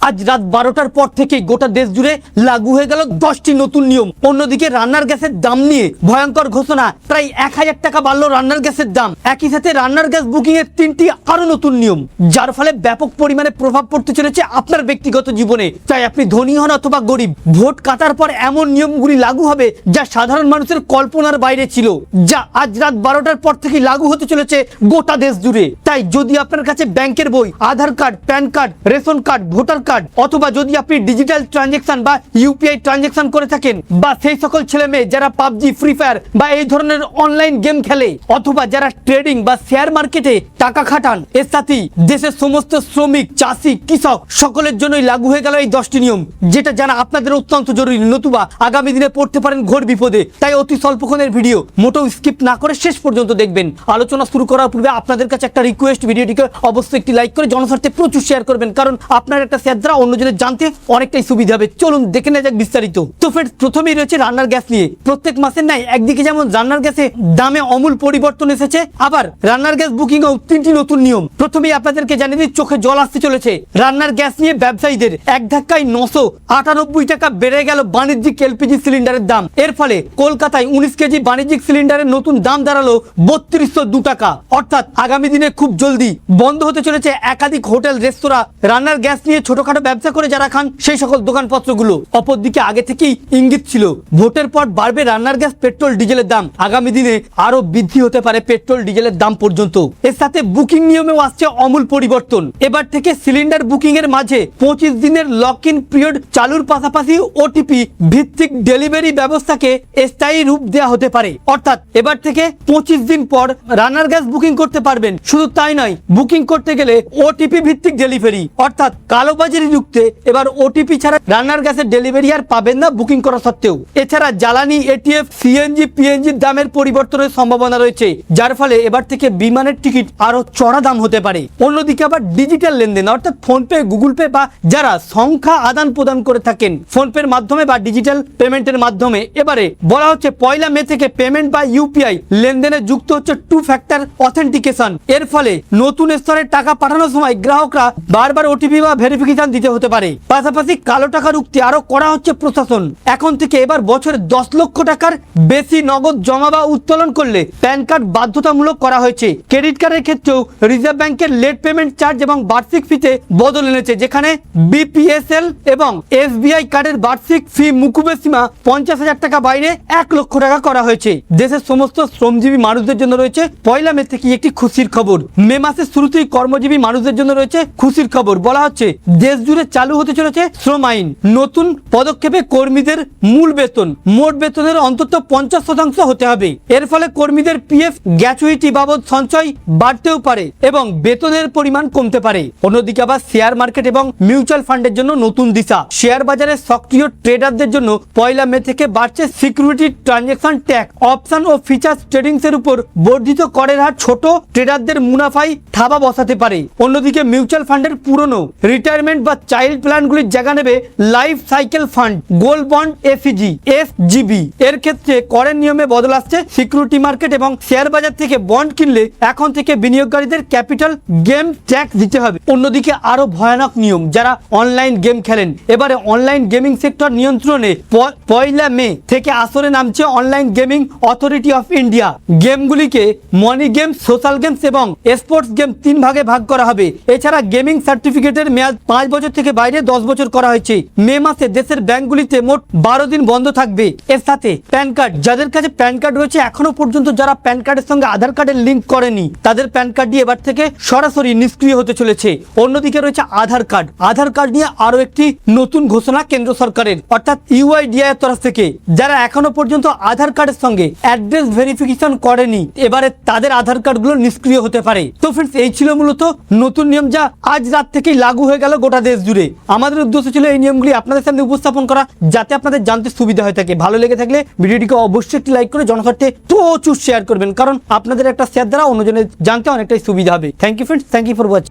আজ রাত 12টার পর থেকে গোটা দেশ জুড়ে লাগু হয়ে গেল 10টি নতুন নিয়ম। অন্যদিকে রান্নার গ্যাসের দাম নিয়ে ভয়ঙ্কর ঘোষণা, প্রায় 1000 টাকা বাড়লো রান্নার গ্যাসের দাম। একই সাথে রান্নার গ্যাস বুকিং এর 3টি আরো নতুন নিয়ম, যার ফলে ব্যাপক পরিমাণে প্রভাব পড়তে চলেছে আপনার ব্যক্তিগত জীবনে। চাই আপনি ধনী হন অথবা গরিব, ভোট কাটার পর এমন নিয়মগুলি লাগু হবে যা সাধারণ মানুষের কল্পনার বাইরে ছিল, যা আজ রাত 12টার পর থেকে লাগু হতে চলেছে গোটা দেশ জুড়ে। তাই যদি আপনার কাছে ব্যাংকের বই, Aadhaar card, PAN card, ration card, voter card, অথবা যদি আপনি ডিজিটাল ট্রানজেকশন বা ইউপিআই ট্রানজেকশন করে থাকেন, বা সেই সকল ছেলে মেয়ে যারা পাবজি, ফ্রি ফায়ার বা এই ধরনের অনলাইন গেম খেলে, অথবা যারা ট্রেডিং বা শেয়ার মার্কেটে টাকা খাটান, এর সাথেই দেশের সমস্ত শ্রমিক, চাষি, কৃষক সকলের জন্যই লাগু হয়ে গেল এই 10টি নিয়ম, যেটা জানা আপনাদের অত্যন্ত জরুরি, নতুবা আগামী দিনে পড়তে পারেন ঘোর বিপদে। তাই অতি স্বল্পক্ষণের ভিডিও, মোটেও স্কিপ না করে শেষ পর্যন্ত দেখবেন। আলোচনা শুরু করার পূর্বে আপনাদের কাছে একটা রিকোয়েস্ট, ভিডিওটিকে অবশ্যই একটি লাইক করে জনস্বার্থে প্রচুর শেয়ার করবেন, কারণ আপনার একটা শেয়ার দ্বারা অন্যজনের জানতে অনেকটাই সুবিধা হবে। চলুন দেখে নেওয়া যাক বিস্তারিত। তো ফ্রেন্ডস, প্রথমেই রয়েছে রান্নার গ্যাস নিয়ে। প্রত্যেক মাসের নাই একদিকে যেমন রান্নার গ্যাসে দামে অমূল পরিবর্তন এসেছে, আবার রান্নার গ্যাস বুকিং এও 3টি নতুন নিয়ম। প্রথমেই আপনাদেরকে জানিয়ে দিই, চোখে জল আসতে চলেছে। রান্নার গ্যাস নিয়ে ব্যবসায়ীদের এক ধাক্কায় 998 টাকা বেড়ে গেল বাণিজ্যিক এলপিজি সিলিন্ডারের দাম। এর ফলে কলকাতায় 19 কেজি বাণিজ্যিক সিলিন্ডারের নতুন দাম দাঁড়ালো 3202 টাকা। অর্থাৎ আগামী দিনে খুব জলদি বন্ধ হতে চলেছে একাধিক হোটেল, রেস্তোরাঁ, রান্নার গ্যাস নিয়ে ছোটখাটো ব্যবসা করে যারা খান সেই সকল দোকানপত্রগুলো। অপরদিকে আগে থেকেই ইঙ্গিত ছিল ভোটের পর বাড়বে রান্নার গ্যাস, পেট্রোল, ডিজেলের দাম। আগামী দিনে আরো বৃদ্ধি হতে পারে পেট্রোল, ডিজেলের দাম পর্যন্ত। এর সাথে বুকিং নিয়মেও আসছে অমূল পরিবর্তন। এবার থেকে সিলিন্ডার বুকিং এর মাঝে 25 দিনের লক ইন পিরিয়ড চালুর পাশাপাশি ওটিপি ভিত্তিক ডেলিভারি ব্যবস্থাকে স্থায়ী রূপ দেওয়া হতে পারে। অর্থাৎ এবার থেকে 25 দিন পর রান্নার গ্যাস বুকিং করতে পারবেন। শুধু তাই নয়, বুকিং করতে গেলে ওটিপি ভিত্তিক ডেলিভারি, অর্থাৎ কালোবাজারি রুখতে এবার ওটিপি ছাড়া রান্নার গ্যাসের ডেলিভারি আর পাবেন না বুকিং করা সত্ত্বেও। এছাড়া জ্বালানি, এটিএফ, সিএনজি, পিএনজির দামের পরিবর্তনের সম্ভাবনা রয়েছে, যার ফলে এবার থেকে বিমানের টিকিট আরো চড়া দাম হতে পারে। অন্যদিকে আবার ডিজিটাল লেনদেন, অর্থাৎ ফোনপে, গুগল পে বা যারা সংখ্যা আদান প্রদান করে থাকেন ফোনপের মাধ্যমে বা ডিজিটাল পেমেন্টের মাধ্যমে, এবারে বলা হচ্ছে 1 মে থেকে পেমেন্ট বা ইউপিআই লেনদেনে যুক্ত হচ্ছে 2 ফ্যাক্টর অথেন্টিকেশন। এর ফলে নতুন স্তরে টাকা পাঠানোর সময় গ্রাহকরা বারবার ওটিপি বা ভেরিফিকেশন দিতে হতে পারে। পাশাপাশি কালো টাকা রুখতে আরো করা হচ্ছে প্রশাসন। এখন থেকে এবার বছরে 10 লক্ষ টাকার বেশি নগদ জমা বা উত্তোলন করলে প্যান কার্ড বাধ্যতামূলক করা হয়েছে। ক্রেডিট কার্ডের ক্ষেত্রেও রিজার্ভ ব্যাংকের লেট পেমেন্ট চার্জ এবং বার্ষিক ফিতে বদল এনেছে, যেখানে বিপিএসএল এবং এসবিআই কার্ডের বার্ষিক ফি মুকুবের সীমা 50,000 টাকা বাইরে 1 লক্ষ টাকা করা হয়েছে। দেশের সমস্ত শ্রমজীবী মানুষদের জন্য রয়েছে 1 মে থেকে একটি খুশির খবর। মে মাসের শুরুতেই কর্মজীবী মানুষদের জন্য রয়েছে খুশির খবর। বলা হচ্ছে দেশ জুড়ে চালু হতে চলেছে শ্রম আইন। নতুন পদক্ষেপে কর্মীদের মূল বেতন মোট বেতনের অন্তত 50% হতে হবে। এর ফলে কর্মীদের পিএফ, গ্র্যাচুইটি বাবদ সঞ্চয় বাড়তেও পারে এবং বেতনের পরিমাণ কমতে পারে। অন্যদিকে আবার শেয়ার মার্কেট এবং মিউচুয়াল ফান্ডের জন্য নতুন দিশা। শেয়ার বাজারে সক্রিয় ট্রেডারদের জন্য 1 মে থেকে বাড়ছে সিকিউরিটি ট্রানজেকশন ট্যাক্স। অপশন ও ফিচার্স ট্রেডিংস এর উপর বর্ধিত করের হার ছোট ট্রেডারদের মুনাফায় থাবা বসাতে পারে। অন্যদিকে মিউচুয়াল ফান্ডের পুরনো রিটায়ারমেন্ট বা চাইল্ড প্ল্যানগুলির জায়গা নেবে life cycle fund, gold bond, FEG, SGB. এর ক্ষেত্রে করের নিয়মে বদল আসছে। সিকিউরিটি মার্কেট এবং শেয়ার বাজার থেকে বন্ড কিনলে এখন থেকে বিনিয়োগকারীদের ক্যাপিটাল গেম ট্যাক্স দিতে হবে। অন্যদিকে আরো ভয়ানক নিয়ম, যারা অনলাইন গেম খেলেন। এবারে অনলাইন গেমিং সেক্টর নিয়ন্ত্রণে 1 মে থেকে আসরে নামছে online gaming authority of India. গেমগুলিকে মনি গেমস, সোশ্যাল গেমস এবং স্পোর্টস গেম 3 ভাগে ভাগ করা হবে। এছাড়া গেমিং সার্টিফিকেটের মেয়াদ 5 বছর থেকে বাইরে 10 বছর করা হয়েছে। মে মাসে দেশের ব্যাংকগুলিতে মোট 12 দিন বন্ধ থাকবে। এর সাথে প্যান কার্ড, যাদের কাছে প্যান কার্ড রয়েছে এখনো পর্যন্ত যারা প্যান কার্ডের সঙ্গে আধার কার্ডের লিঙ্ক করেনি, তাদের প্যান কার্ড দিয়ে এবার থেকে সরাসরি নিষ্ক্রিয় হতে চলেছে। অন্যদিকে রয়েছে আধার কার্ড। আধার কার্ড নিয়ে আরো একটি নতুন ঘোষণা কেন্দ্র সরকারের, অর্থাৎ ইউআইডিআই এর তরফ থেকে। যারা এখনো পর্যন্ত আধার কার্ডের সঙ্গে অ্যাড্রেস ভেরিফিকেশন করেনি, এবারে তাদের আধার কার্ডগুলো নিষ্ক্রিয় হতে পারে। তো ফ্রেন্ডস, এই ছিল মূলত নতুন নিয়ম, যা আজ রাত থেকেই লাগু হয়ে গেল গোটা দেশ জুড়ে। আমাদের উদ্দেশ্য ছিল এই নিয়মগুলি আপনাদের সামনে উপস্থাপন করা, যাতে আপনাদের জানতে সুবিধা হয়ে থাকে। ভালো লেগে থাকলে ভিডিওটিকে অবশ্যই একটি লাইক করে জনস্বার্থে প্রচুর শেয়ার করবেন, কারণ আপনাদের একটা শেয়ার দ্বারা অন্যজনের জানতে অনেকটাই সুবিধা হবে। Thank you friends, thank you for watching.